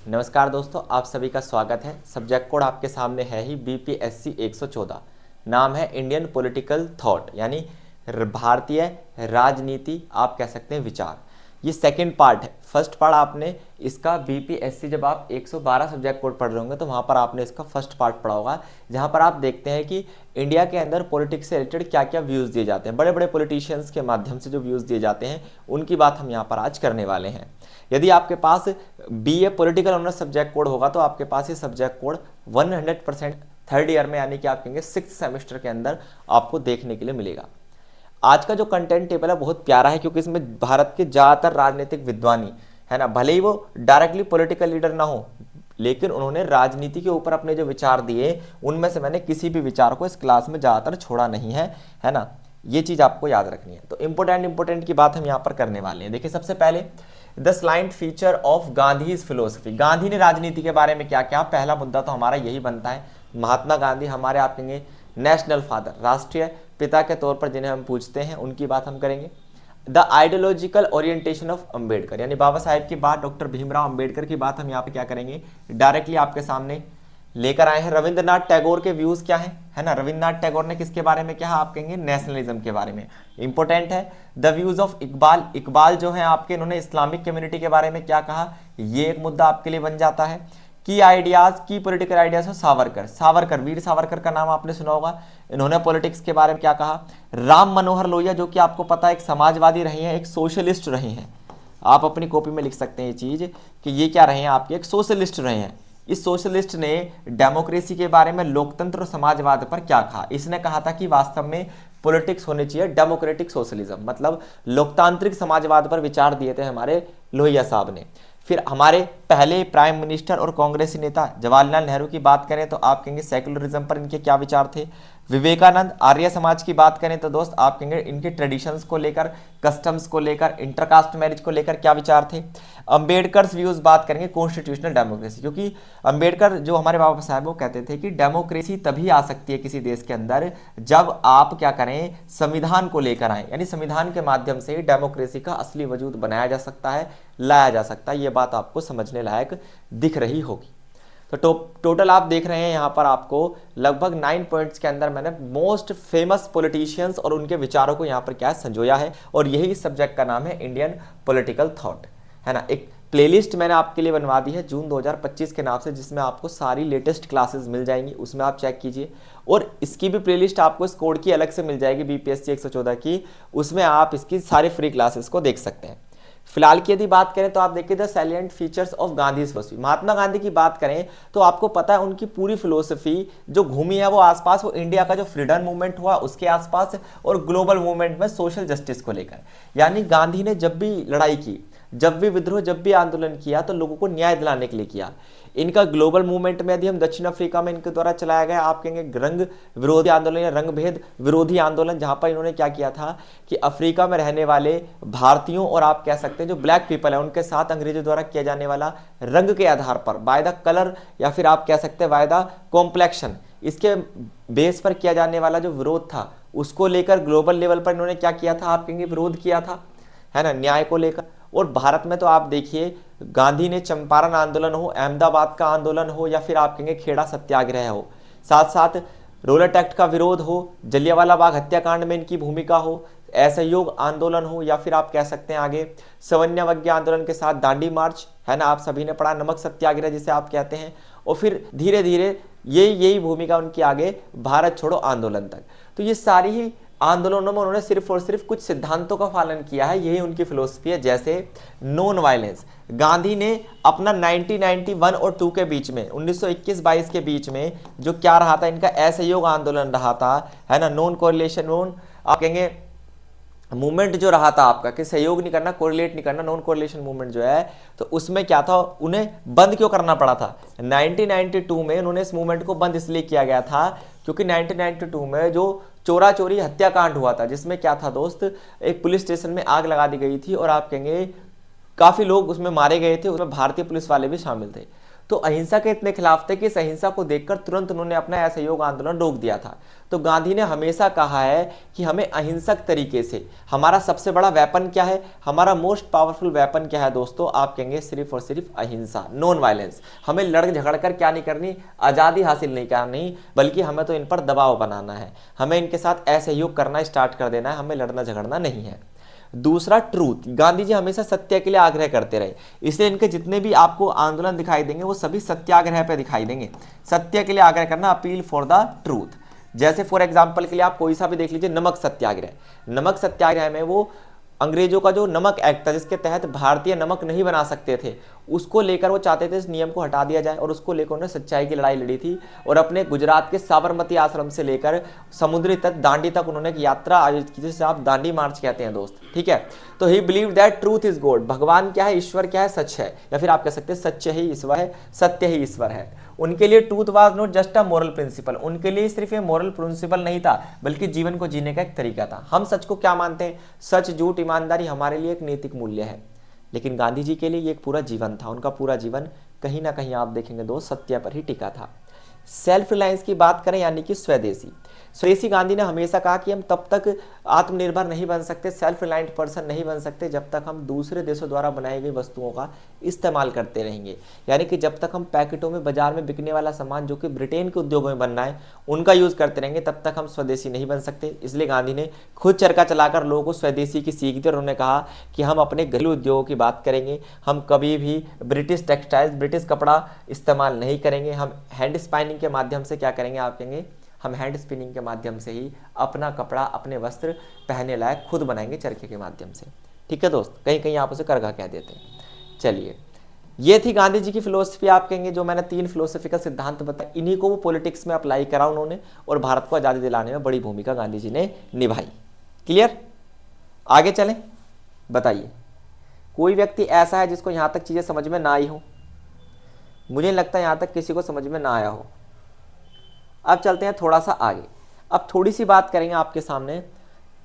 नमस्कार दोस्तों, आप सभी का स्वागत है। सब्जेक्ट कोड आपके सामने है ही बीपीएससी 114। नाम है इंडियन पॉलिटिकल थॉट, यानी भारतीय राजनीति, आप कह सकते हैं विचार। ये सेकंड पार्ट है। फर्स्ट पार्ट आपने इसका बीपीएससी जब आप 112 सब्जेक्ट कोड पढ़ रहे होंगे तो वहाँ पर आपने इसका फर्स्ट पार्ट पढ़ा होगा, जहाँ पर आप देखते हैं कि इंडिया के अंदर पॉलिटिक्स से रिलेटेड क्या क्या व्यूज़ दिए जाते हैं, बड़े बड़े पॉलिटिशियंस के माध्यम से जो व्यूज़ दिए जाते हैं उनकी बात हम यहाँ पर आज करने वाले हैं। यदि आपके पास BA political honours subject code होगा तो आपके पास ये सब्जेक्ट कोड 100% थर्ड ईयर में, यानी कि आप कहेंगे 6th सेमेस्टर के अंदर आपको देखने के लिए मिलेगा। आज का जो कंटेंट टेबल है बहुत प्यारा है, क्योंकि इसमें भारत के ज़्यादातर राजनीतिक विद्वानी है ना, भले ही वो डायरेक्टली पॉलिटिकल लीडर ना हो, लेकिन उन्होंने राजनीति के ऊपर अपने जो विचार दिए उनमें से मैंने किसी भी विचार को इस क्लास में ज़्यादातर छोड़ा नहीं है ना। ये चीज़ आपको याद रखनी है। तो इंपॉर्टेंट की बात हम यहाँ पर करने वाले हैं। देखिए, सबसे पहले the slant feature of Gandhi's philosophy. Gandhi ने राजनीति के बारे में क्या क्या, पहला मुद्दा तो हमारा यही बनता है। महात्मा गांधी हमारे आप कहेंगे नेशनल फादर, राष्ट्रीय पिता के तौर पर जिन्हें हम पूछते हैं, उनकी बात हम करेंगे। The ideological orientation of Ambedkar, यानी बाबा साहेब की बात, डॉक्टर भीमराव अंबेडकर की बात हम यहाँ पे क्या करेंगे, डायरेक्टली आपके सामने लेकर आए हैं। रविंद्रनाथ टैगोर के व्यूज क्या है ना, रविंद्रनाथ टैगोर ने किसके बारे में कहा, आप कहेंगे नेशनलिज्म के बारे में। इंपॉर्टेंट है। The views of Iqbal, Iqbal जो है आपके, इन्होंने इस्लामिक कम्युनिटी के बारे में क्या कहा, ये एक मुद्दा आपके लिए बन जाता है। की आइडियाज, की political ideas of Savarkar, Savarkar, Veer Savarkar का नाम आपने सुना होगा, इन्होंने पॉलिटिक्स के बारे में क्या कहा। राम मनोहर लोहिया, जो कि आपको पता है एक समाजवादी रहे हैं, एक सोशलिस्ट रहे हैं, आप अपनी कॉपी में लिख सकते हैं ये चीज कि ये क्या रहे हैं, आपके एक सोशलिस्ट रहे हैं। इस सोशलिस्ट ने डेमोक्रेसी के बारे में, लोकतंत्र और समाजवाद पर क्या कहा। इसने कहा था कि वास्तव में पॉलिटिक्स होनी चाहिए डेमोक्रेटिक सोशलिज्म, मतलब लोकतांत्रिक समाजवाद पर विचार दिए थे हमारे लोहिया साहब ने। फिर हमारे पहले प्राइम मिनिस्टर और कांग्रेसी नेता जवाहरलाल नेहरू की बात करें तो आप कहेंगे सेकुलरिज्म पर इनके क्या विचार थे। विवेकानंद, आर्य समाज की बात करें तो दोस्त आप कहेंगे इनके ट्रेडिशंस को लेकर, कस्टम्स को लेकर, इंटरकास्ट मैरिज को लेकर क्या विचार थे। अंबेडकर व्यूज बात करेंगे कॉन्स्टिट्यूशनल डेमोक्रेसी, क्योंकि अंबेडकर जो हमारे बाबा साहब वो कहते थे कि डेमोक्रेसी तभी आ सकती है किसी देश के अंदर जब आप क्या करें, संविधान को लेकर आए, यानी संविधान के माध्यम से डेमोक्रेसी का असली वजूद बनाया जा सकता है, लाया जा सकता है। ये बात आपको समझने लायक दिख रही होगी। तो टोटल आप देख रहे हैं यहाँ पर आपको लगभग 9 पॉइंट्स के अंदर मैंने मोस्ट फेमस पॉलिटिशियंस और उनके विचारों को यहाँ पर क्या संजोया है, और यही इस सब्जेक्ट का नाम है इंडियन पॉलिटिकल थॉट, है ना। एक प्लेलिस्ट मैंने आपके लिए बनवा दी है जून 2025 के नाम से, जिसमें आपको सारी लेटेस्ट क्लासेस मिल जाएंगी, उसमें आप चेक कीजिए। और इसकी भी प्लेलिस्ट आपको इस कोड की अलग से मिल जाएगी बीपीएससी 114 की, उसमें आप इसकी सारी फ्री क्लासेस को देख सकते हैं। फिलहाल की यदि बात करें तो आप देखिए the salient features of Gandhi philosophy. Mahatma Gandhi की बात करें तो आपको पता है उनकी पूरी फिलोसफी जो घूमी है वो आसपास, वो इंडिया का जो फ्रीडम मूवमेंट हुआ उसके आसपास और ग्लोबल मूवमेंट में सोशल जस्टिस को लेकर। यानी गांधी ने जब भी लड़ाई की, जब भी विद्रोह, जब भी आंदोलन किया तो लोगों को न्याय दिलाने के लिए किया। इनका ग्लोबल मूवमेंट में यदि हम दक्षिण अफ्रीका में इनके द्वारा चलाया गया आप कहेंगे रंग विरोधी आंदोलन या रंग भेद विरोधी आंदोलन, जहां पर इन्होंने क्या किया था कि अफ्रीका में रहने वाले भारतीयों और आप कह सकते हैं जो ब्लैक पीपल है उनके साथ अंग्रेजों द्वारा किया जाने वाला रंग के आधार पर, बाय द कलर या फिर आप कह सकते हैं बाय द कॉम्प्लेक्शन, इसके बेस पर किया जाने वाला जो विरोध था उसको लेकर ग्लोबल लेवल पर इन्होंने क्या किया था, आप कहेंगे विरोध किया था, है ना, न्याय को लेकर। और भारत में तो आप देखिए गांधी ने चंपारण आंदोलन हो, अहमदाबाद का आंदोलन हो या फिर आप कहेंगे खेड़ा सत्याग्रह हो, साथ साथ रोलेट एक्ट का विरोध हो, जलियांवाला बाग हत्याकांड में इनकी भूमिका हो, असहयोग आंदोलन हो, या फिर आप कह सकते हैं आगे सवन्यवज्ञ आंदोलन के साथ दांडी मार्च, है ना, आप सभी ने पढ़ा, नमक सत्याग्रह जिसे आप कहते हैं, और फिर धीरे धीरे यही भूमिका उनकी आगे भारत छोड़ो आंदोलन तक। तो ये सारी ही आंदोलनों में उन्होंने सिर्फ और सिर्फ कुछ सिद्धांतों का पालन किया है, यही उनकी फिलोसफी है। जैसे नॉन वायलेंस, गांधी ने अपना 1991 और 2 के बीच में 1921-22 के बीच में जो क्या रहा था, इनका असहयोग आंदोलन रहा था, है ना, नॉन कोरिलेशन, नॉन आप कहेंगे मूवमेंट जो रहा था आपका कि सहयोग नहीं करना, कोरिलेट नहीं करना, नॉन कोरिलेशन मूवमेंट जो है, तो उसमें क्या था, उन्हें बंद क्यों करना पड़ा था। 1992 में उन्होंने इस मूवमेंट को बंद इसलिए किया गया था क्योंकि 1992 में जो चोरा चोरी हत्याकांड हुआ था, जिसमें क्या था दोस्त, एक पुलिस स्टेशन में आग लगा दी गई थी और आप कहेंगे काफी लोग उसमें मारे गए थे, उसमें भारतीय पुलिस वाले भी शामिल थे। तो अहिंसा के इतने खिलाफ थे कि इस अहिंसा को देखकर तुरंत उन्होंने अपना असहयोग आंदोलन रोक दिया था। तो गांधी ने हमेशा कहा है कि हमें अहिंसक तरीके से, हमारा सबसे बड़ा वेपन क्या है, हमारा मोस्ट पावरफुल वेपन क्या है दोस्तों, आप कहेंगे सिर्फ और सिर्फ अहिंसा, नॉन वायलेंस। हमें लड़ झगड़ कर क्या नहीं करनी, आज़ादी हासिल नहीं करनी, बल्कि हमें तो इन पर दबाव बनाना है, हमें इनके साथ असहयोग करना स्टार्ट कर देना है, हमें लड़ना झगड़ना नहीं है। दूसरा ट्रूथ, गांधी जी हमेशा सत्य के लिए आग्रह करते रहे, इसलिए इनके जितने भी आपको आंदोलन दिखाई देंगे वो सभी सत्याग्रह पे दिखाई देंगे। सत्य के लिए आग्रह करना, अपील फॉर द ट्रूथ। जैसे फॉर एग्जांपल के लिए आप कोई सा भी देख लीजिए, नमक सत्याग्रह। नमक सत्याग्रह में वो अंग्रेजों का जो नमक एक्ट था जिसके तहत भारतीय नमक नहीं बना सकते थे, उसको लेकर वो चाहते थे इस नियम को हटा दिया जाए, और उसको लेकर उन्होंने सच्चाई की लड़ाई लड़ी थी। और अपने गुजरात के साबरमती आश्रम से लेकर समुद्री तट दांडी तक उन्होंने एक यात्रा आयोजित की, जिसे आप दांडी मार्च कहते हैं दोस्त, ठीक है। तो ही believe that truth is God, भगवान क्या है, ईश्वर क्या है, सच है, या फिर आप कह सकते हैं सच्चे ही ईश्वर है, सत्य ही ईश्वर है। उनके लिए truth was not just a moral principle, उनके लिए सिर्फ ये मोरल प्रिंसिपल नहीं था, बल्कि जीवन को जीने का एक तरीका था। हम सच को क्या मानते हैं, सच, झूठ, ईमानदारी हमारे लिए एक नैतिक मूल्य है, लेकिन गांधी जी के लिए ये एक पूरा जीवन था। उनका पूरा जीवन कहीं ना कहीं आप देखेंगे दोस्त सत्य पर ही टिका था। सेल्फ रिलायंस की बात करें यानी कि स्वदेशी, स्वदेशी गांधी ने हमेशा कहा कि हम तब तक आत्मनिर्भर नहीं बन सकते, सेल्फ रिलायंट पर्सन नहीं बन सकते, जब तक हम दूसरे देशों द्वारा बनाई गई वस्तुओं का इस्तेमाल करते रहेंगे। यानी कि जब तक हम पैकेटों में बाजार में बिकने वाला सामान जो कि ब्रिटेन के उद्योगों में बनना है उनका यूज़ करते रहेंगे, तब तक हम स्वदेशी नहीं बन सकते। इसलिए गांधी ने खुद चरखा चलाकर लोगों को स्वदेशी की सीख दी और उन्होंने कहा कि हम अपने घरेलू उद्योगों की बात करेंगे, हम कभी भी ब्रिटिश टेक्सटाइल्स, ब्रिटिश कपड़ा इस्तेमाल नहीं करेंगे, हम हैंड स्पाइनिंग के माध्यम से क्या करेंगे, आप कहेंगे हम हैंड स्पिनिंग के माध्यम से ही अपना कपड़ा, अपने वस्त्र पहनने लायक खुद बनाएंगे चरखे के माध्यम से। ठीक है दोस्त, कहीं कहीं आप उसे करघा कह देते हैं। चलिए, ये थी गांधी जी की फिलोसफी, आप कहेंगे जो मैंने 3 फिलोसफिकल सिद्धांत बताए, इन्हीं को वो पॉलिटिक्स में अप्लाई करा उन्होंने, और भारत को आज़ादी दिलाने में बड़ी भूमिका गांधी जी ने निभाई। क्लियर, आगे चलें। बताइए, कोई व्यक्ति ऐसा है जिसको यहाँ तक चीज़ें समझ में ना आई हो? मुझे लगता है यहाँ तक किसी को समझ में ना आया हो। अब चलते हैं थोड़ा सा आगे। अब थोड़ी सी बात करेंगे आपके सामने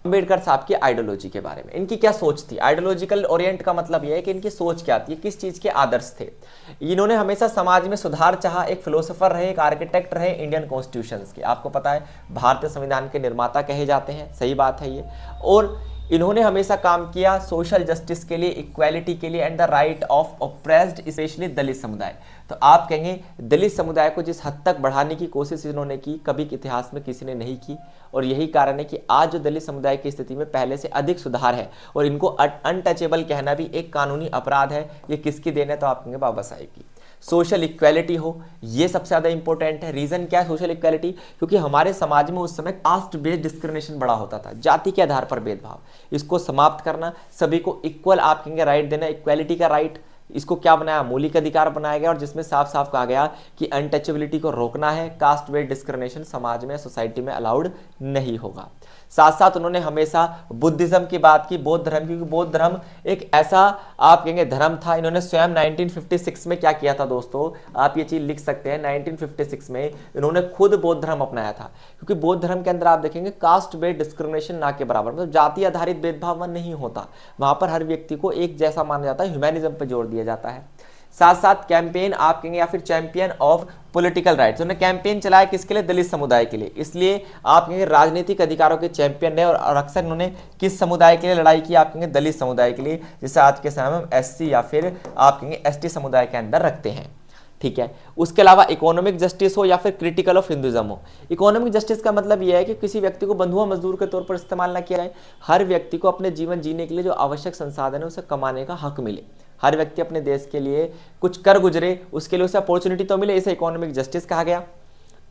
अंबेडकर साहब की आइडियोलॉजी के बारे में, इनकी क्या सोच थी। आइडियोलॉजिकल ओरिएंट का मतलब यह है कि इनकी सोच क्या थी, किस चीज़ के आदर्श थे। इन्होंने हमेशा समाज में सुधार चाहा, एक फिलोसोफर रहे, एक आर्किटेक्ट रहे इंडियन कॉन्स्टिट्यूशंस के। आपको पता है भारतीय संविधान के निर्माता कहे जाते हैं, सही बात है ये। और इन्होंने हमेशा काम किया सोशल जस्टिस के लिए, इक्वालिटी के लिए, and the right of oppressed specially Dalit समुदाय। तो आप कहेंगे दलित समुदाय को जिस हद तक बढ़ाने की कोशिश इन्होंने की, कभी के इतिहास में किसी ने नहीं की, और यही कारण है कि आज जो दलित समुदाय की स्थिति में पहले से अधिक सुधार है। और इनको अनटचेबल कहना भी एक कानूनी अपराध है। ये किसकी देन है, तो आप कहेंगे बाबा साहेब की। सोशल इक्वालिटी हो, ये सबसे ज़्यादा इंपॉर्टेंट है। रीज़न क्या है सोशल इक्वालिटी, क्योंकि हमारे समाज में उस समय कास्ट बेस्ड डिस्क्रिमिनेशन बड़ा होता था, जाति के आधार पर भेदभाव, इसको समाप्त करना, सभी को इक्वल आप कहेंगे राइट देना, इक्वालिटी का राइट, इसको क्या बनाया, मौलिक अधिकार बनाया गया, और जिसमें साफ साफ कहा गया कि अनटचेबिलिटी को रोकना है, कास्ट बेस्ड डिस्क्रिमिनेशन समाज में, सोसाइटी में अलाउड नहीं होगा। साथ साथ उन्होंने हमेशा बुद्धिज्म की बात की, बौद्ध धर्म की, क्योंकि बौद्ध धर्म एक ऐसा आप कहेंगे धर्म था। इन्होंने स्वयं 1956 में क्या किया था दोस्तों, आप ये चीज लिख सकते हैं, 1956 में इन्होंने खुद बौद्ध धर्म अपनाया था। क्योंकि बौद्ध धर्म के अंदर आप देखेंगे कास्ट बेस्ड डिस्क्रिमिनेशन ना के बराबर, मतलब जाति आधारित भेदभाव नहीं होता, वहां पर हर व्यक्ति को एक जैसा माना जाता है, ह्यूमैनिज्म पर जोर दिया जाता है। साथ साथ कैंपेन आप कहेंगे या फिर चैंपियन ऑफ पॉलिटिकल राइट्स, उन्होंने कैंपेन चलाया किसके लिए, दलित समुदाय के लिए, इसलिए आप कहेंगे राजनीतिक अधिकारों के चैंपियन रहे। और अक्सर उन्होंने किस समुदाय के लिए लड़ाई की, आप कहेंगे दलित समुदाय के लिए, जिसे आज के समय में हम एससी या फिर आप कहेंगे एसटी समुदाय के अंदर रखते हैं। ठीक है, उसके अलावा इकोनॉमिक जस्टिस हो या फिर क्रिटिकल ऑफ हिंदुइज्म हो। इकोनॉमिक जस्टिस का मतलब यह है कि किसी व्यक्ति को बंधुआ मजदूर के तौर पर इस्तेमाल ना किया जाए, हर व्यक्ति को अपने जीवन जीने के लिए जो आवश्यक संसाधन है उसे कमाने का हक मिले, हर व्यक्ति अपने देश के लिए कुछ कर गुजरे, उसके लिए उसे अपॉर्चुनिटी तो मिले, इसे इकोनॉमिक जस्टिस कहा गया।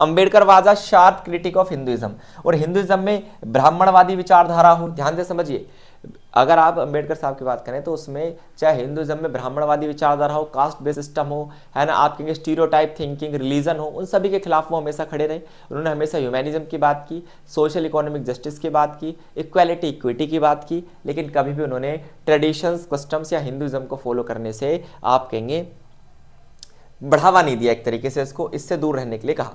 Ambedkar was a sharp critic of Hinduism, और हिंदुइज्म में ब्राह्मणवादी विचारधारा हो, ध्यान से समझिए, अगर आप अंबेडकर साहब की बात करें तो उसमें चाहे हिंदुइज्म में ब्राह्मणवादी विचारधारा हो, कास्ट बेस्ड सिस्टम हो, है ना, आप कहेंगे स्टीरियोटाइप थिंकिंग, रिलीजन हो, उन सभी के खिलाफ वो हमेशा खड़े रहे। उन्होंने हमेशा ह्यूमैनिज्म की बात की, सोशल इकोनॉमिक जस्टिस की बात की, इक्वालिटी इक्विटी की बात की, लेकिन कभी भी उन्होंने ट्रेडिशंस, कस्टम्स या हिंदुइज्म को फॉलो करने से आप कहेंगे बढ़ावा नहीं दिया, एक तरीके से इसको इससे दूर रहने के लिए कहा।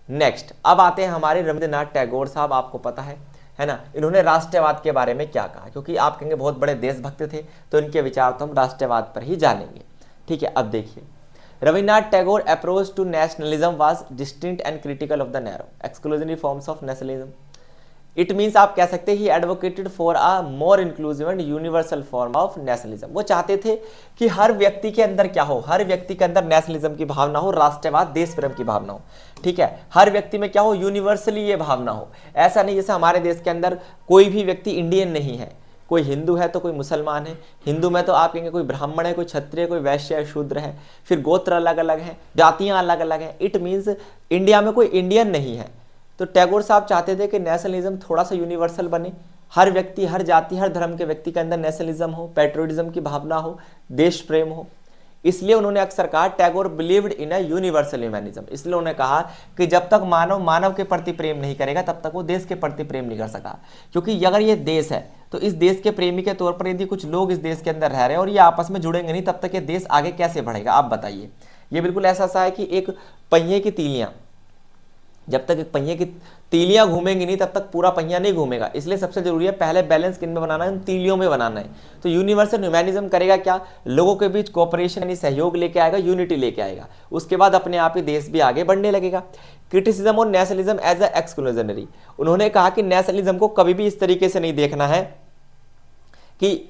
नेक्स्ट, अब आते हैं हमारे रविंद्रनाथ टैगोर साहब, आपको पता है ना, इन्होंने राष्ट्रवाद के बारे में क्या कहा, क्योंकि आप कहेंगे बहुत बड़े देशभक्त थे, तो इनके विचार तो हम राष्ट्रवाद पर ही जानेंगे। ठीक है, अब देखिए Rabindranath Tagore approach to nationalism was distinct and critical of the narrow exclusionary forms of nationalism. It means आप कह सकते हैं he advocated for a more inclusive and universal form of nationalism. वो चाहते थे कि हर व्यक्ति के अंदर क्या हो, हर व्यक्ति के अंदर नेशनलिज्म की भावना हो, राष्ट्रवाद देश प्रेम की भावना हो। ठीक है, हर व्यक्ति में क्या हो, यूनिवर्सली ये भावना हो। ऐसा नहीं जैसे हमारे देश के अंदर कोई भी व्यक्ति इंडियन नहीं है, कोई हिंदू है तो कोई मुसलमान है, हिंदू में तो आप कहेंगे कोई ब्राह्मण है, कोई क्षत्रिय, कोई वैश्य है, शूद्र है, फिर गोत्र अलग अलग हैं, जातियां अलग अलग हैं। इट मीन्स इंडिया में कोई इंडियन नहीं है। तो टैगोर साहब चाहते थे कि नेशनलिज्म थोड़ा सा यूनिवर्सल बने, हर व्यक्ति, हर जाति, हर धर्म के व्यक्ति के अंदर नेशनलिज्म हो, पैट्रियोटिज्म की भावना हो, देश प्रेम हो। इसलिए उन्होंने अक्सर कहा Tagore believed in a universal humanism. इसलिए उन्होंने कहा कि जब तक मानव मानव के प्रति प्रेम नहीं करेगा तब तक वो देश के प्रति प्रेम नहीं कर सका। क्योंकि अगर ये देश है तो इस देश के प्रेमी के तौर पर यदि कुछ लोग इस देश के अंदर रह रहे हैं और ये आपस में जुड़ेंगे नहीं, तब तक ये देश आगे कैसे बढ़ेगा, आप बताइए। ये बिल्कुल ऐसा सा है कि एक पहिए की तीलियां, जब तक एक पहिए की तीलियां घूमेंगी नहीं तब तक पूरा पहिया नहीं घूमेगा। इसलिए सबसे जरूरी है पहले बैलेंस किन में बनाना है, तीलियों में बनाना है। तो यूनिवर्सल ह्यूमैनिज्म करेगा क्या, लोगों के बीच कोऑपरेशन यानी सहयोग लेके आएगा, यूनिटी लेके आएगा। उसके बाद अपने आप ही देश भी आगे बढ़ने लगेगा। क्रिटिसिज्म और नेशनलिज्म एज अ एक्सक्लूजनरी, उन्होंने कहा कि नेशनलिज्म को कभी भी इस तरीके से नहीं देखना है कि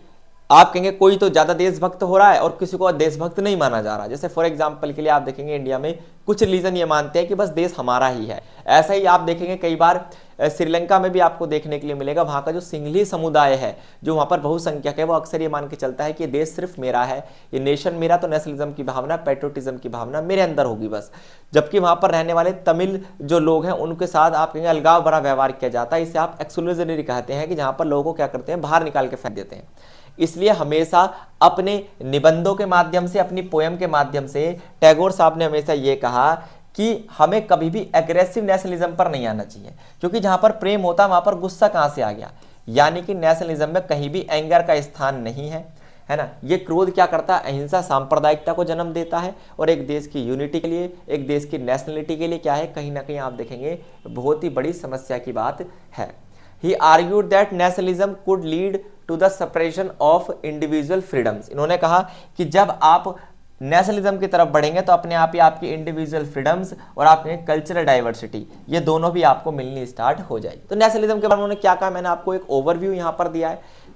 आप कहेंगे कोई तो ज्यादा देशभक्त हो रहा है और किसी को देशभक्त नहीं माना जा रहा। जैसे फॉर एग्जांपल के लिए आप देखेंगे इंडिया में कुछ रिलीजन ये मानते हैं कि बस देश हमारा ही है। ऐसा ही आप देखेंगे कई बार श्रीलंका में भी आपको देखने के लिए मिलेगा, वहां का जो सिंघली समुदाय है जो वहां पर बहुसंख्यक है, वो अक्सर ये मान के चलता है कि ये देश सिर्फ मेरा है, ये नेशन मेरा, तो नेशनलिज्म की भावना, पैट्रियोटिज्म की भावना मेरे अंदर होगी बस। जबकि वहां पर रहने वाले तमिल जो लोग हैं उनके साथ आप कहेंगे अलगाव भरा व्यवहार किया जाता है। इसे आप एक्सक्लूजनरी कहते हैं कि जहां पर लोगों को क्या करते हैं, बाहर निकाल के फेंक देते हैं। इसलिए हमेशा अपने निबंधों के माध्यम से, अपनी पोयम के माध्यम से टैगोर साहब ने हमेशा ये कहा कि हमें कभी भी एग्रेसिव नेशनलिज्म पर नहीं आना चाहिए, क्योंकि जहां पर प्रेम होता है वहां पर गुस्सा कहां से आ गया। यानी कि नेशनलिज्म में कहीं भी एंगर का स्थान नहीं है ना। ये क्रोध क्या करता है, अहिंसा सांप्रदायिकता को जन्म देता है और एक देश की यूनिटी के लिए, एक देश की नेशनलिटी के लिए क्या है, कहीं ना कहीं आप देखेंगे बहुत ही बड़ी समस्या की बात है। He argued that nationalism could lead to the suppression of individual freedoms। इन्होंने कहा कि जब आप नेशनलिज्म की तरफ बढ़ेंगे तो अपने आप ही आपकी इंडिविजुअल फ्रीडम्स और आपके कल्चरल डाइवर्सिटी ये दोनों भी आपको मिलनी स्टार्ट हो जाएगी। तो नेशनलिज्म के बारे में उन्होंने क्या कहा, मैंने आपको एक ओवरव्यू यहाँ पर दिया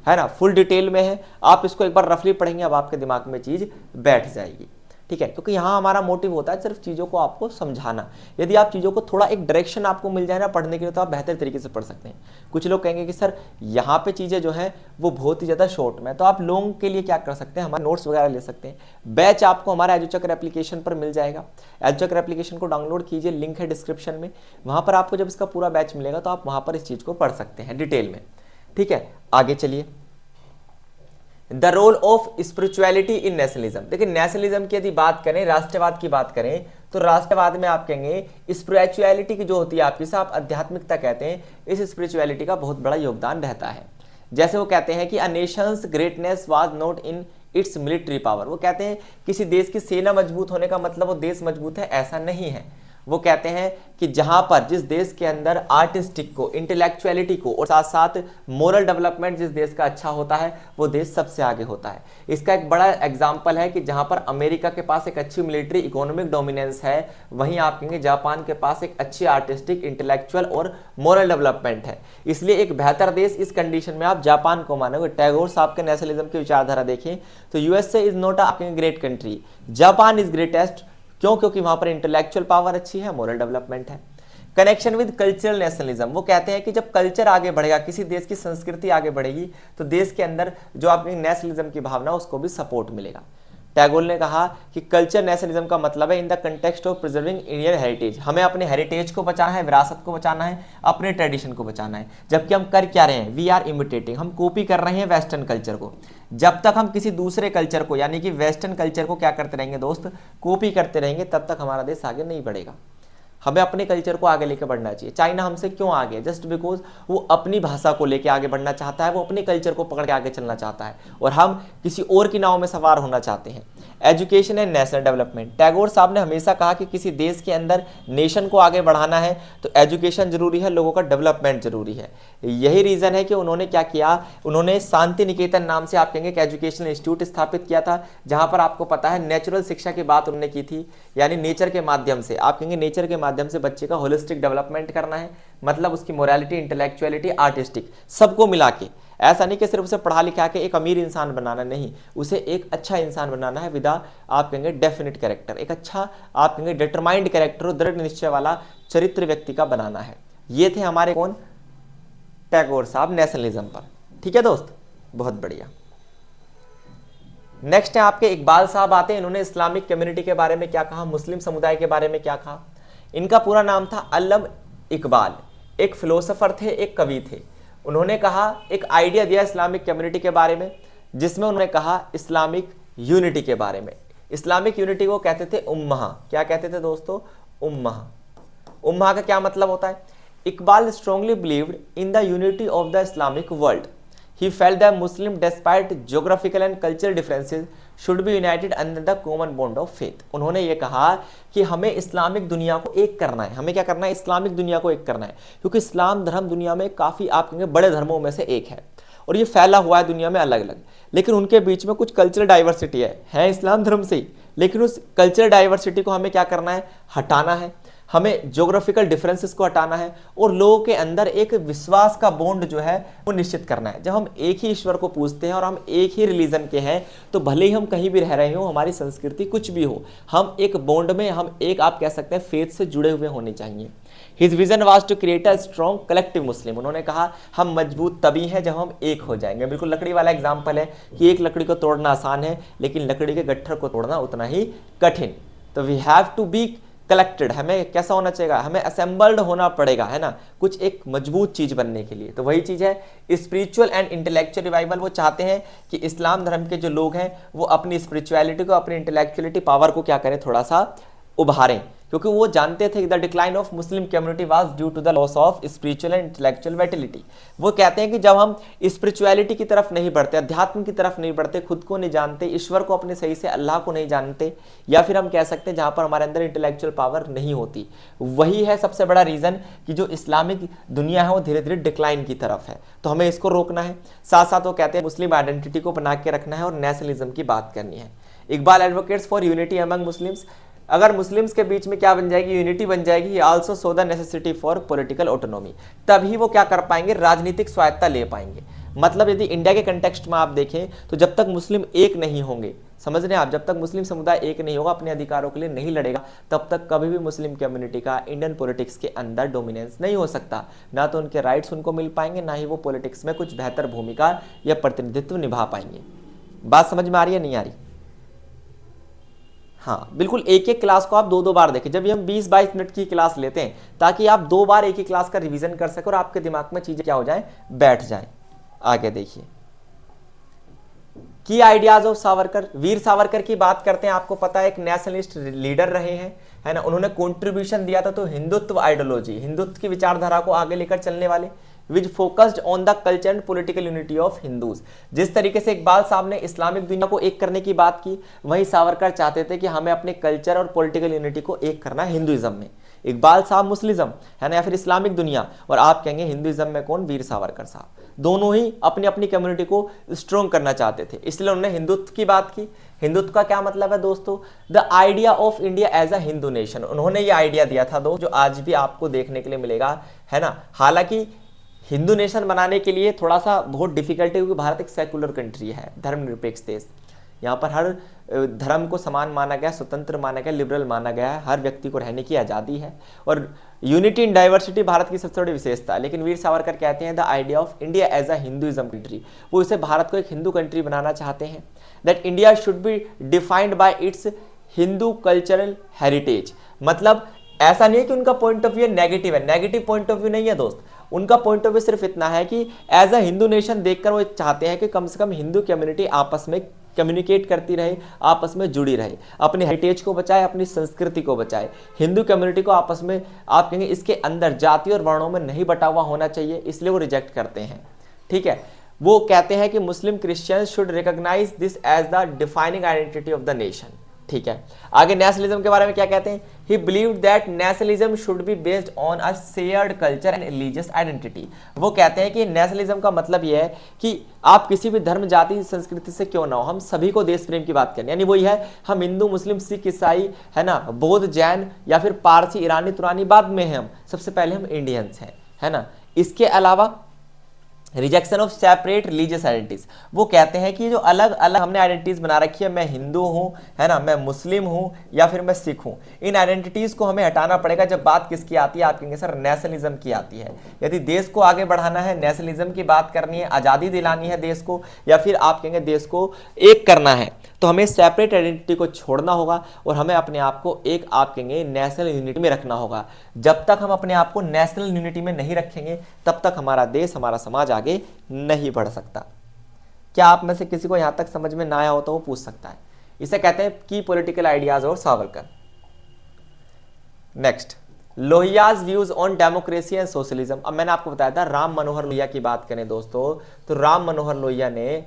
है ना, फुल डिटेल में है। आप इसको एक बार रफली पढ़ेंगे, अब आपके दिमाग में चीज बैठ जाएगी। ठीक है, क्योंकि यहाँ हमारा मोटिव होता है सिर्फ चीज़ों को आपको समझाना। यदि आप चीज़ों को थोड़ा एक डायरेक्शन आपको मिल जाए ना पढ़ने के लिए, तो आप बेहतर तरीके से पढ़ सकते हैं। कुछ लोग कहेंगे कि सर यहाँ पे चीज़ें जो हैं वो बहुत ही ज़्यादा शॉर्ट में, तो आप लोगों के लिए क्या कर सकते हैं, हमारे नोट्स वगैरह ले सकते हैं। बैच आपको हमारा एजुचक्र एप्लीकेशन पर मिल जाएगा। एजुचक्र एप्लीकेशन को डाउनलोड कीजिए, लिंक है डिस्क्रिप्शन में। वहाँ पर आपको जब इसका पूरा बैच मिलेगा तो आप वहाँ पर इस चीज़ को पढ़ सकते हैं डिटेल में। ठीक है, आगे चलिए। The role of spirituality in nationalism. देखिए नेशनलिज्म की यदि बात करें, राष्ट्रवाद की बात करें, तो राष्ट्रवाद में आप कहेंगे स्पिरिचुअलिटी की जो होती है आपकी, आप आध्यात्मिकता कहते हैं, इस स्पिरिचुअलिटी का बहुत बड़ा योगदान रहता है। जैसे वो कहते हैं कि अ Nations greatness was not in its military power. वो कहते हैं किसी देश की सेना मजबूत होने का मतलब वो देश मजबूत है, ऐसा नहीं है। वो कहते हैं कि जहां पर जिस देश के अंदर आर्टिस्टिक को, इंटेलेक्चुअलिटी को और साथ साथ मोरल डेवलपमेंट जिस देश का अच्छा होता है वो देश सबसे आगे होता है। इसका एक बड़ा एग्जांपल है कि जहां पर अमेरिका के पास एक अच्छी मिलिट्री इकोनॉमिक डोमिनेंस है, वहीं आप कहेंगे जापान के पास एक अच्छी आर्टिस्टिक, इंटेलेक्चुअल और मोरल डेवलपमेंट है। इसलिए एक बेहतर देश इस कंडीशन में आप जापान को मानोगे। टैगोर साहब के नेशनलिज्म की विचारधारा देखें तो USA is not a great country, Japan is greatest. क्यों? क्योंकि वहां पर इंटेलेक्चुअल पावर अच्छी है, मोरल डेवलपमेंट है। कनेक्शन विद कल्चरल नेशनलिज्म, वो कहते हैं कि जब कल्चर आगे बढ़ेगा, किसी देश की संस्कृति आगे बढ़ेगी, तो देश के अंदर जो आपकी नेशनलिज्म की भावना उसको भी सपोर्ट मिलेगा। टैगोर ने कहा कि कल्चर नेशनलिज्म का मतलब है in the context of preserving Indian heritage. हमें अपने हेरिटेज को बचाना है, विरासत को बचाना है, अपने ट्रेडिशन को बचाना है। जबकि हम कर क्या रहे हैं, वी आर इमिटेटिंग, हम कॉपी कर रहे हैं वेस्टर्न कल्चर को। जब तक हम किसी दूसरे कल्चर को यानी कि वेस्टर्न कल्चर को क्या करते रहेंगे दोस्त, कॉपी करते रहेंगे, तब तक हमारा देश आगे नहीं बढ़ेगा। हमें अपने कल्चर को आगे लेकर बढ़ना चाहिए। चाइना हमसे क्यों आगे? जस्ट बिकॉज वो अपनी भाषा को लेकर आगे बढ़ना चाहता है, वो अपने कल्चर को पकड़ के आगे चलना चाहता है, और हम किसी और की नाव में सवार होना चाहते हैं। Education and national development. Tagore साहब ने हमेशा कहा कि किसी देश के अंदर नेशन को आगे बढ़ाना है तो एजुकेशन जरूरी है, लोगों का डेवलपमेंट जरूरी है। यही रीजन है कि उन्होंने क्या किया, उन्होंने शांति निकेतन नाम से आप कहेंगे एक एजुकेशनल इंस्टीट्यूट स्थापित किया था, जहां पर आपको पता है नेचुरल शिक्षा की बात उन्होंने की थी, यानी नेचर के माध्यम से, आप कहेंगे नेचर के माध्यम से बच्चे का होलिस्टिक डेवलपमेंट करना है, मतलब उसकी मोरालिटी, इंटेलेक्चुअलिटी, आर्टिस्टिक सबको मिला के। ऐसा नहीं कि सिर्फ उसे पढ़ा लिखा के एक अमीर इंसान बनाना, नहीं, उसे एक अच्छा इंसान बनाना है विदा आप कहेंगे डेफिनेट कैरेक्टर, एक अच्छा आप कहेंगे डिटरमाइंड कैरेक्टर और दृढ़ निश्चय वाला चरित्र व्यक्ति का बनाना है। ये थे हमारे कौन, टैगोर साहब, नेशनलिज्म पर। ठीक है दोस्त, बहुत बढ़िया। नेक्स्ट है आपके इकबाल साहब आते हैं। इन्होंने इस्लामिक कम्युनिटी के बारे में क्या कहा, मुस्लिम समुदाय के बारे में क्या कहा। इनका पूरा नाम था अल्लम इकबाल, एक फिलोसोफर थे, एक कवि थे। उन्होंने कहा, एक आइडिया दिया इस्लामिक कम्युनिटी के बारे में, जिसमें उन्होंने कहा इस्लामिक यूनिटी के बारे में। इस्लामिक यूनिटी को कहते थे उम्मह। क्या कहते थे दोस्तों, उम्मह। उम्मह का क्या मतलब होता है, Iqbal strongly believed in the unity of the Islamic world. He felt that Muslim, despite geographical and cultural differences, should be united under the common bond of faith। उन्होंने ये कहा कि हमें इस्लामिक दुनिया को एक करना है। हमें क्या करना है, इस्लामिक दुनिया को एक करना है, क्योंकि इस्लाम धर्म दुनिया में काफ़ी आप कहेंगे बड़े धर्मों में से एक है और ये फैला हुआ है दुनिया में अलग अलग, लेकिन उनके बीच में कुछ कल्चरल डाइवर्सिटी है इस्लाम धर्म से ही, लेकिन उस कल्चरल डाइवर्सिटी को हमें क्या करना है, हटाना है। हमें ज्योग्राफिकल डिफरेंसेस को हटाना है और लोगों के अंदर एक विश्वास का बॉन्ड जो है वो निश्चित करना है। जब हम एक ही ईश्वर को पूजते हैं और हम एक ही रिलीजन के हैं, तो भले ही हम कहीं भी रह रहे हो, हमारी संस्कृति कुछ भी हो, हम एक बॉन्ड में, हम एक आप कह सकते हैं फेथ से जुड़े हुए होने चाहिए। His vision was to create a strong collective Muslim. उन्होंने कहा हम मजबूत तभी हैं जब हम एक हो जाएंगे। बिल्कुल लकड़ी वाला एग्जाम्पल है कि एक लकड़ी को तोड़ना आसान है, लेकिन लकड़ी के गट्ठर को तोड़ना उतना ही कठिन। तो we have to be collected, हमें कैसा होना चाहिए, हमें असेंबल्ड होना पड़ेगा, है ना, कुछ एक मजबूत चीज बनने के लिए। तो वही चीज है स्पिरिचुअल एंड इंटेलेक्चुअल रिवाइवल। वो चाहते हैं कि इस्लाम धर्म के जो लोग हैं वो अपनी स्पिरिचुअलिटी को, अपनी इंटेलेक्चुअलिटी पावर को क्या करें, थोड़ा सा उभारें, क्योंकि वो जानते थे कि the decline of Muslim community was due to the loss of spiritual and intellectual vitality. वो कहते हैं कि जब हम स्पिरिचुअलिटी की तरफ नहीं बढ़ते, अध्यात्म की तरफ नहीं बढ़ते, खुद को नहीं जानते, ईश्वर को अपने सही से, अल्लाह को नहीं जानते, या फिर हम कह सकते हैं जहां पर हमारे अंदर इंटेलेक्चुअल पावर नहीं होती, वही है सबसे बड़ा रीजन कि जो इस्लामिक दुनिया है वो धीरे धीरे डिक्लाइन की तरफ है। तो हमें इसको रोकना है। साथ साथ वो कहते हैं मुस्लिम आइडेंटिटी को बना के रखना है और नेशनलिज्म की बात करनी है। Iqbal advocates for unity among Muslims. अगर मुस्लिम्स के बीच में क्या बन जाएगी, यूनिटी बन जाएगी, also so the necessity for political autonomy. तभी वो क्या कर पाएंगे, राजनीतिक स्वायत्ता ले पाएंगे। मतलब यदि इंडिया के कंटेक्स्ट में आप देखें तो जब तक मुस्लिम एक नहीं होंगे, समझ रहे हैं आप, जब तक मुस्लिम समुदाय एक नहीं होगा, अपने अधिकारों के लिए नहीं लड़ेगा, तब तक कभी भी मुस्लिम कम्युनिटी का इंडियन पॉलिटिक्स के अंदर डोमिनेंस नहीं हो सकता। ना तो उनके राइट्स उनको मिल पाएंगे, ना ही वो पॉलिटिक्स में कुछ बेहतर भूमिका या प्रतिनिधित्व निभा पाएंगे। बात समझ में आ रही है, नहीं आ रही? हाँ बिल्कुल, एक एक क्लास को आप दो दो बार देखें। जब भी हम 20-22 मिनट की क्लास लेते हैं ताकि आप दो बार एक ही क्लास का रिवीजन कर सकें और आपके दिमाग में चीजें क्या हो जाएं, बैठ जाएं। आगे देखिए, की आइडियाज ऑफ सावरकर। वीर सावरकर की बात करते हैं, आपको पता है एक नेशनलिस्ट लीडर रहे हैं, है ना। उन्होंने कंट्रीब्यूशन दिया था तो हिंदुत्व आइडियोलॉजी, हिंदुत्व की विचारधारा को आगे लेकर चलने वाले, which focused on the culture and political unity of Hindus. जिस तरीके से इकबाल साहब ने इस्लामिक दुनिया को एक करने की बात की, वही सावरकर चाहते थे कि हमें अपने कल्चर और पॉलिटिकल यूनिटी को एक करना है हिंदुइज्म में। इकबाल साहब मुस्लिज्म, है ना, या फिर इस्लामिक दुनिया, और आप कहेंगे हिंदुइज्म में कौन, वीर सावरकर साहब। दोनों ही अपनी अपनी कम्युनिटी को स्ट्रॉन्ग करना चाहते थे, इसलिए उन्होंने हिंदुत्व की बात की। हिंदुत्व का क्या मतलब है दोस्तों, the idea of India as a Hindu nation. उन्होंने ये आइडिया दिया था जो आज भी आपको देखने के लिए मिलेगा, है ना। हालांकि हिंदू नेशन बनाने के लिए थोड़ा सा बहुत डिफिकल्ट है, क्योंकि भारत एक सेकुलर कंट्री है, धर्मनिरपेक्ष देश। यहाँ पर हर धर्म को समान माना गया, स्वतंत्र माना गया, लिबरल माना गया है, हर व्यक्ति को रहने की आज़ादी है, और यूनिटी इन डाइवर्सिटी भारत की सबसे बड़ी विशेषता है। लेकिन वीर सावरकर कहते हैं the idea of India as a Hinduism country. वो इसे भारत को एक हिंदू कंट्री बनाना चाहते हैं। That India should be defined by it's Hindu cultural heritage. मतलब ऐसा नहीं है कि उनका पॉइंट ऑफ व्यू नेगेटिव है, नेगेटिव पॉइंट ऑफ व्यू नहीं है दोस्त। उनका पॉइंट ऑफ व्यू सिर्फ इतना है कि एज अ हिंदू नेशन देखकर वो चाहते हैं कि कम से कम हिंदू कम्युनिटी आपस में कम्युनिकेट करती रहे, आपस में जुड़ी रहे, अपने हेरिटेज को बचाए, अपनी संस्कृति को बचाए। हिंदू कम्युनिटी को आपस में आप कहेंगे इसके अंदर जाति और वर्णों में नहीं बटा हुआ होना चाहिए, इसलिए वो रिजेक्ट करते हैं। ठीक है, वो कहते हैं कि Muslim Christians should recognise this as the defining identity of the nation. ठीक है, आगे नेशनलिज्म के बारे में क्या कहते हैं? ही believed that nationalism should be based on a shared culture and religious identity. वो कहते हैं कि नेशनलिज्म का मतलब यह है कि आप किसी भी धर्म, जाति, संस्कृति से क्यों ना हो, हम सभी को देश प्रेम की बात करें। यानी वही है, हम हिंदू, मुस्लिम, सिख, ईसाई, है ना, बौद्ध, जैन या फिर पारसी, ईरानी, तुरानी, बाद में हैं हम, सबसे पहले हम इंडियंस हैं, है ना। इसके अलावा rejection of separate religious identities, वो कहते हैं कि जो अलग अलग हमने आइडेंटिटीज बना रखी है, मैं हिंदू हूं, है ना, मैं मुस्लिम हूं या फिर मैं सिख हूं, इन आइडेंटिटीज को हमें हटाना पड़ेगा। जब बात किसकी आती है? आप कहेंगे सर नेशनलिज्म की आती है। यदि देश को आगे बढ़ाना है, नेशनलिज्म की बात करनी है, आज़ादी दिलानी है देश को, या फिर आप कहेंगे देश को एक करना है, तो हमें सेपरेट आइडेंटिटी को छोड़ना होगा और हमें अपने आप को एक, आप कहेंगे, नेशनल यूनिटी में रखना होगा। जब तक हम अपने आप को नेशनल यूनिटी में नहीं रखेंगे तब तक हमारा देश, हमारा समाज आगे नहीं बढ़ सकता। क्या आप में से किसी को यहां तक समझ में ना आया हो तो वो पूछ सकता है। इसे कहते हैं की पॉलिटिकल आइडियाज और Savarkar. Next, Lohia's views on democracy and socialism. अब मैंने आपको बताया था राम मनोहर लोहिया की बात करें दोस्तों, तो राम मनोहर लोहिया ने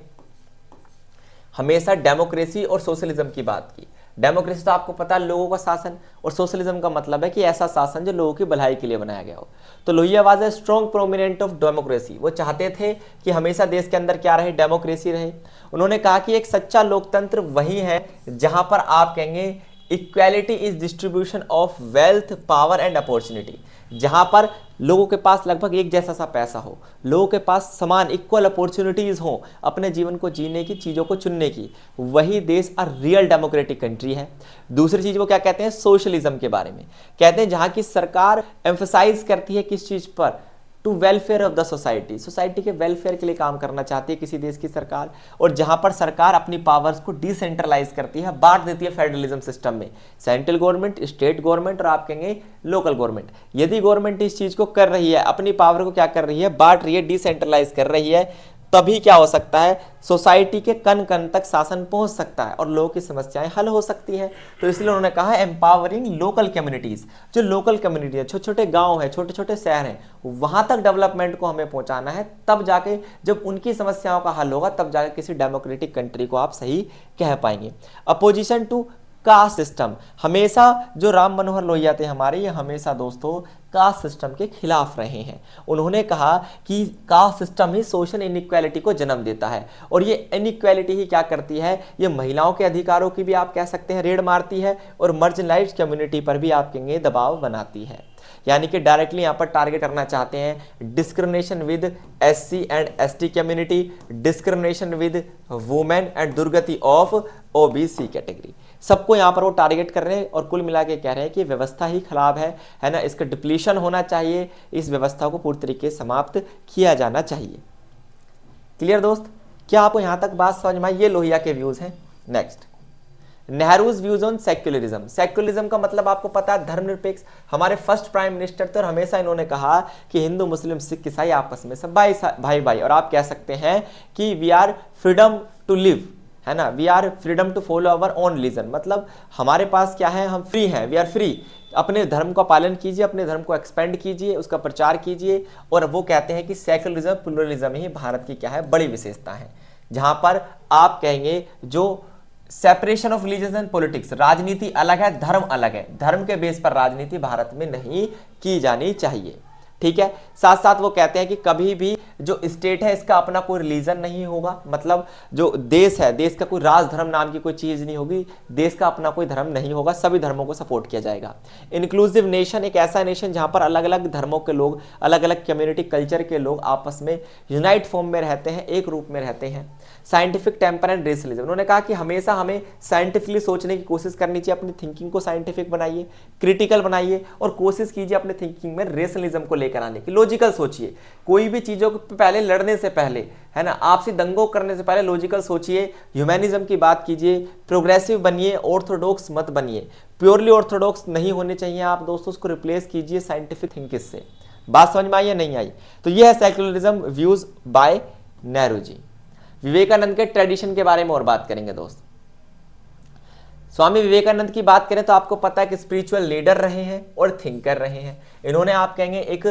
हमेशा डेमोक्रेसी और सोशलिज्म की बात की। डेमोक्रेसी तो आपको पता है लोगों का शासन, और सोशलिज्म का मतलब है कि ऐसा शासन जो लोगों की भलाई के लिए बनाया गया हो। तो Lohia was a strong prominent of democracy. वो चाहते थे कि हमेशा देश के अंदर क्या रहे? डेमोक्रेसी रहे। उन्होंने कहा कि एक सच्चा लोकतंत्र वही है जहां पर आप कहेंगे equality is distribution of wealth, power and opportunity, जहां पर लोगों के पास लगभग एक जैसा सा पैसा हो, लोगों के पास समान इक्वल अपॉर्चुनिटीज हो अपने जीवन को जीने की, चीज़ों को चुनने की, वही देश अ रियल डेमोक्रेटिक कंट्री है। दूसरी चीज़ वो क्या कहते हैं? सोशलिज्म के बारे में कहते हैं जहां की सरकार एम्फसाइज करती है किस चीज़ पर? To welfare of the society, society के वेलफेयर के लिए काम करना चाहती है किसी देश की सरकार, और जहां पर सरकार अपनी पावर्स को डिसेंट्रलाइज करती है, बांट देती है फेडरलिज्म सिस्टम में, सेंट्रल गवर्नमेंट, स्टेट गवर्नमेंट और आप कहेंगे लोकल गवर्नमेंट। यदि गवर्नमेंट इस चीज को कर रही है, अपनी पावर को क्या कर रही है? बांट रही है, डिसेंट्रलाइज कर रही है, तभी क्या हो सकता है? सोसाइटी के कण कण तक शासन पहुंच सकता है और लोगों की समस्याएं हल हो सकती हैं। तो इसलिए उन्होंने कहा एम्पावरिंग लोकल कम्युनिटीज, जो लोकल कम्युनिटी है, छोटे छोटे गांव है, छोटे छोटे शहर हैं, वहां तक डेवलपमेंट को हमें पहुंचाना है। तब जाके जब उनकी समस्याओं का हल होगा, तब जाके किसी डेमोक्रेटिक कंट्री को आप सही कह पाएंगे। अपोजिशन टू कास्ट सिस्टम, हमेशा जो राम मनोहर लोहिया थे हमारे, ये हमेशा दोस्तों कास्ट सिस्टम के खिलाफ रहे हैं। उन्होंने कहा कि कास्ट सिस्टम ही सोशल इनइक्वालिटी को जन्म देता है, और ये इनइक्वालिटी ही क्या करती है? ये महिलाओं के अधिकारों की भी आप कह सकते हैं रेड मारती है, और मार्जिनलाइज्ड कम्युनिटी पर भी आप कहेंगे दबाव बनाती है। यानी कि डायरेक्टली यहाँ पर टारगेट करना चाहते हैं discrimination with SC and ST community, discrimination with women and दुर्गति ऑफ OBC कैटेगरी, सबको यहाँ पर वो टारगेट कर रहे हैं और कुल मिला के कह रहे हैं कि व्यवस्था ही खराब है ना, इसका डिप्लीशन होना चाहिए, इस व्यवस्था को पूरी तरीके से समाप्त किया जाना चाहिए। क्लियर दोस्त? क्या आपको यहाँ तक बात समझ में आई? ये लोहिया के व्यूज हैं। Next, Nehru's views on secularism. Secularism का मतलब आपको पता है धर्मनिरपेक्ष। हमारे फर्स्ट प्राइम मिनिस्टर थे और हमेशा इन्होंने कहा कि हिंदू, मुस्लिम, सिख, ईसाई आपस में सब भाई भाई, और आप कह सकते हैं कि we are freedom to live, है ना, we are freedom to follow our own religion, मतलब हमारे पास क्या है? हम फ्री हैं, वी आर फ्री। अपने धर्म का पालन कीजिए, अपने धर्म को एक्सपेंड कीजिए, उसका प्रचार कीजिए। और वो कहते हैं कि सेक्युलरिज्म, प्लुरलिज्म ही भारत की क्या है? बड़ी विशेषता है, जहां पर आप कहेंगे जो separation of religion and politics, राजनीति अलग है, धर्म अलग है, धर्म के बेस पर राजनीति भारत में नहीं की जानी चाहिए। ठीक है, साथ साथ वो कहते हैं कि कभी भी जो स्टेट है इसका अपना कोई रिलीजन नहीं होगा, मतलब जो देश है, देश का कोई राज धर्म नाम की कोई चीज नहीं होगी, देश का अपना कोई धर्म नहीं होगा, सभी धर्मों को सपोर्ट किया जाएगा। इंक्लूसिव नेशन, एक ऐसा नेशन जहां पर अलग अलग धर्मों के लोग, अलग अलग कम्युनिटी कल्चर के लोग आपस में यूनाइट फॉर्म में रहते हैं, एक रूप में रहते हैं। साइंटिफिक टेम्पर एंड रेशनलिज्म, उन्होंने कहा कि हमेशा हमें साइंटिफिकली सोचने की कोशिश करनी चाहिए, अपनी थिंकिंग को साइंटिफिक बनाइए, क्रिटिकल बनाइए, और कोशिश कीजिए अपने थिंकिंग में रेशनलिज्म को लेकर आने की। लॉजिकल सोचिए, कोई भी चीजों को पहले लड़ने से पहले, है ना, आपसे दंगों करने से पहले लॉजिकल सोचिए, ह्यूमैनिज्म की बात कीजिए, प्रोग्रेसिव बनिए, ऑर्थोडॉक्स मत बनिए। प्योरली ऑर्थोडॉक्स नहीं होने चाहिए आप दोस्तों, उसको रिप्लेस कीजिए साइंटिफिक थिंकिंग से। बात समझ में आई या नहीं आई? तो यह है secularism views bye Nehru ji. Vivekananda के ट्रेडिशन के बारे में और बात करेंगे दोस्त। स्वामी विवेकानंद की बात करें तो आपको पता है कि स्पिरिचुअल लीडर रहे हैं और थिंकर रहे हैं। इन्होंने आप कहेंगे एक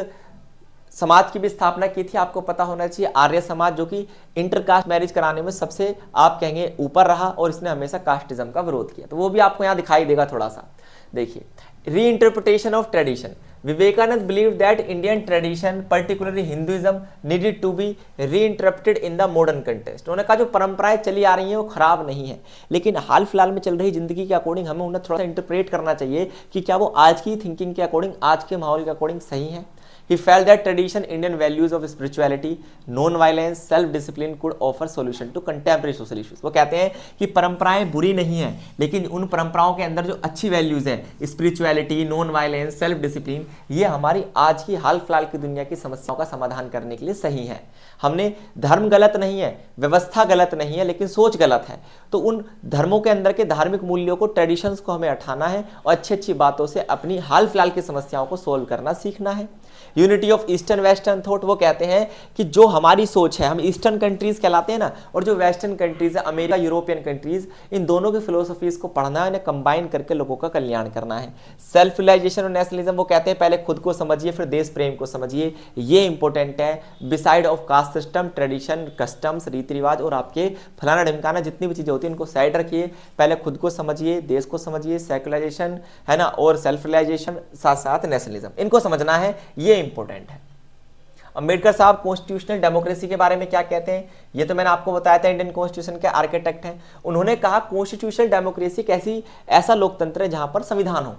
समाज की भी स्थापना की थी, आपको पता होना चाहिए आर्य समाज, जो कि इंटरकास्ट मैरिज कराने में सबसे आप कहेंगे ऊपर रहा और इसने हमेशा कास्टिज्म का विरोध किया। तो वो भी आपको यहाँ दिखाई देगा थोड़ा सा। देखिए, reinterpretation of tradition. Vivekananda believe that Indian tradition particularly Hinduism needed to be reinterpreted in the modern context. उन्होंने कहा जो परंपराएं चली आ रही हैं वो खराब नहीं है, लेकिन हाल फिलहाल में चल रही जिंदगी के अकॉर्डिंग हमें उन्हें थोड़ा सा इंटरप्रेट करना चाहिए कि क्या वो आज की थिंकिंग के अकॉर्डिंग, आज के माहौल के अकॉर्डिंग सही है। He felt that tradition, Indian values of spirituality, non-violence, self-discipline could offer solution to contemporary social issues। वो कहते हैं कि परंपराएं बुरी नहीं हैं, लेकिन उन परंपराओं के अंदर जो अच्छी वैल्यूज हैं, spirituality, non violence, self discipline, ये हमारी आज की हाल फिलहाल की दुनिया की समस्याओं का समाधान करने के लिए सही है। हमने धर्म गलत नहीं है, व्यवस्था गलत नहीं है, लेकिन सोच गलत है। तो उन धर्मों के अंदर के धार्मिक मूल्यों को, ट्रेडिशंस को हमें उठाना है और अच्छी अच्छी बातों से अपनी हाल फिलहाल की समस्याओं को सोल्व करना सीखना है। Unity of eastern western thought. वो कहते हैं कि जो हमारी सोच है, हम ईस्टर्न कंट्रीज कहलाते हैं ना, और जो वेस्टर्न कंट्रीज है, अमेरिका, यूरोपियन कंट्रीज, इन दोनों की फिलोसफीज को पढ़ना है, इन्हें कंबाइन करके लोगों का कल्याण करना है। सेल्फ रियलाइजेशन और नेशनलिज्म। वो कहते हैं पहले खुद को समझिए फिर देश प्रेम को समझिए, ये इंपॉर्टेंट है। Beside of caste system, tradition, customs, रीति रिवाज और आपके फलाना ढिमकाना जितनी भी चीजें होती हैं इनको साइड रखिए, पहले खुद को समझिए, देश को समझिए, सेकुलराइजेशन है ना, और सेल्फ रियलाइजेशन, साथ साथ नेशनलिज्म, इनको समझना है, ये इंपॉर्टेंट है। अंबेडकर साहब कॉन्स्टिट्यूशनल डेमोक्रेसी के बारे में क्या कहते हैं, ये तो मैंने आपको बताया था, इंडियन कॉन्स्टिट्यूशन के आर्किटेक्ट हैं। उन्होंने कहा कॉन्स्टिट्यूशनल डेमोक्रेसी ऐसा लोकतंत्र है जहां पर संविधान हो,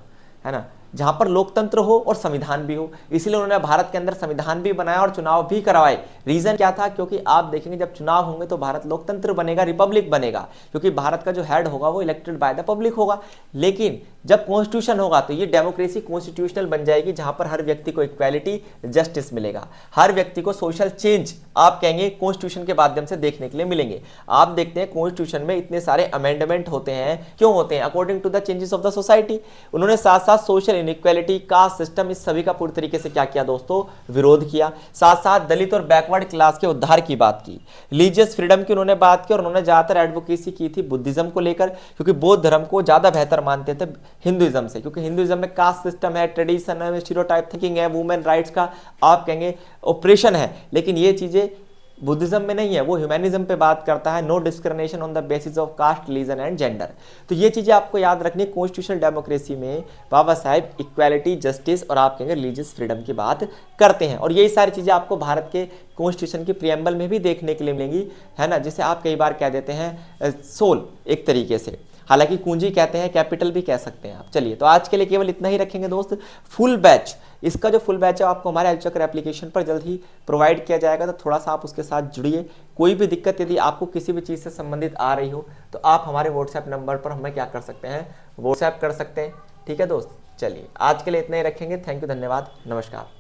है ना, जहां पर लोकतंत्र हो और संविधान भी हो। इसलिए उन्होंने भारत के अंदर संविधान भी बनाया और चुनाव भी करवाए। रीजन क्या था, क्योंकि आप देखेंगे जब चुनाव होंगे तो भारत लोकतंत्र बनेगा, रिपब्लिक बनेगा, क्योंकि भारत का जो हेड होगा वो इलेक्टेड बाय द पब्लिक होगा। लेकिन जब कॉन्स्टिट्यूशन होगा तो ये डेमोक्रेसी कॉन्स्टिट्यूशनल बन जाएगी, जहां पर हर व्यक्ति को इक्वालिटी, जस्टिस मिलेगा, हर व्यक्ति को सोशल चेंज आप कहेंगे कॉन्स्टिट्यूशन के माध्यम से देखने के लिए मिलेंगे। आप देखते हैं कॉन्स्टिट्यूशन में इतने सारे अमेंडमेंट होते हैं, क्यों होते हैं, according to the changes of the society. उन्होंने साथ साथ सोशल इनइक्वालिटी, कास्ट सिस्टम, इस सभी का पूरी तरीके से क्या किया दोस्तों, विरोध किया। साथ साथ दलित और बैकवर्ड क्लास के उद्धार की बात की, रिलीजियस फ्रीडम की उन्होंने बात की, और उन्होंने ज्यादातर एडवोकेसी की थी बुद्धिज्म को लेकर, क्योंकि बौद्ध धर्म को ज्यादा बेहतर मानते थे हिंदुइज्म से, क्योंकि हिंदुइज्म में कास्ट सिस्टम है, ट्रेडिशन है, स्टीरियोटाइप थिंकिंग है, वुमेन राइट्स का आप कहेंगे ऑपरेशन है, लेकिन ये चीजें बुद्धिज्म में नहीं है। वो ह्यूमैनिज्म पे बात करता है, no discrimination on the basis of caste, religion and gender. तो ये चीजें आपको याद रखनी। कॉन्स्टिट्यूशनल डेमोक्रेसी में बाबा साहेब इक्वालिटी, जस्टिस और आप कहेंगे रिलीजियस फ्रीडम की बात करते हैं, और यही सारी चीजें आपको भारत के कॉन्स्टिट्यूशन की प्रियम्बल में भी देखने के लिए मिलेंगी, है ना, जिसे आप कई बार कह देते हैं सोल एक तरीके से, हालांकि कुंजी कहते हैं, कैपिटल भी कह सकते हैं आप। चलिए, तो आज के लिए केवल इतना ही रखेंगे दोस्त। फुल बैच, इसका जो फुल बैच है आपको हमारे एजुचक्र एप्लीकेशन पर जल्द ही प्रोवाइड किया जाएगा, तो थोड़ा सा आप उसके साथ जुड़िए। कोई भी दिक्कत यदि आपको किसी भी चीज़ से संबंधित आ रही हो तो आप हमारे व्हाट्सएप नंबर पर हमें क्या कर सकते हैं, व्हाट्सएप कर सकते हैं। ठीक है दोस्त, चलिए आज के लिए इतना ही रखेंगे। थैंक यू, धन्यवाद, नमस्कार।